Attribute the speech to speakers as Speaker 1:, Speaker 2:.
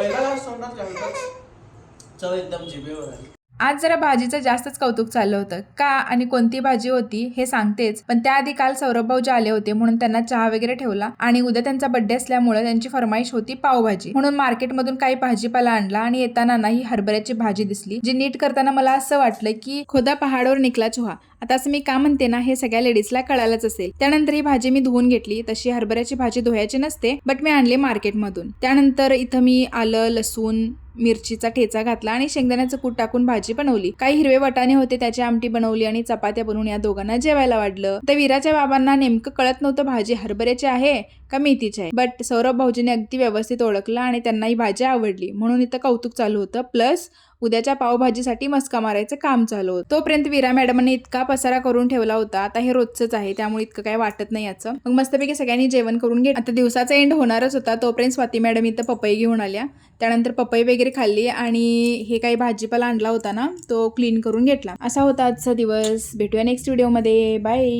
Speaker 1: पहिला घास तोंडात घालताच चव एकदम जिभेवर आली.
Speaker 2: आज जरा भाजीचं जास्तच कौतुक चाललं होतं. का आणि कोणती भाजी होती हे सांगतेच, पण त्याआधी काल सौरभ भाऊजी आले होते म्हणून त्यांना चहा वगैरे ठेवला आणि उद्या त्यांचा बर्थडे असल्यामुळे त्यांची फरमाईश होती पावभाजी, म्हणून मार्केटमधून काही भाजीपाला आणला आणि येताना ना ही हरभऱ्याची भाजी दिसली, जी नीट करताना मला असं वाटलं की खोदा पहाडवर निकला चुहा. आता असं मी का म्हणते ना हे सगळ्या लेडीजला कळालंच असेल. त्यानंतर ही भाजी मी धुवून घेतली. तशी हरभऱ्याची भाजी धुवायची नसते, बट मी आणली मार्केटमधून. त्यानंतर इथं मी आलं, लसूण, मिरचीचा ठेचा घातला आणि शेंगदाण्याचं कूट टाकून भाजी बनवली. काही हिरवे वाटाणे होते त्याची आमटी बनवली आणि चपात्या बनवून या दोघांना जेवायला वाढलं. तर वीराच्या बाबांना नेमकं कळत नव्हतं भाजी हरभऱ्याची आहे का मेथीची आहे, बट सौरभ भाऊजीने अगदी व्यवस्थित ओळखलं आणि त्यांना ही भाजी आवडली, म्हणून इथं कौतुक चालू होतं. प्लस उद्याच्या पावभाजीसाठी मस्का मारायचं काम चालू होतं. तोपर्यंत वीरा मॅडमने इतका पसारा करून ठेवला होता. आता हे रोजच आहे त्यामुळे इतकं काय वाटत नाही याचं. मग मस्तपैकी सगळ्यांनी जेवण करून घे. आता दिवसाचा एंड होणारच होता, तोपर्यंत स्वाती मॅडम इथं पपई घेऊन आल्या. त्यानंतर पपई वगैरे खाल्ली आणि हे काही भाजीपाला आणला होता ना तो क्लीन करून घेतला. असा होता आजचा दिवस. भेटूया नेक्स्ट व्हिडिओमध्ये. बाय.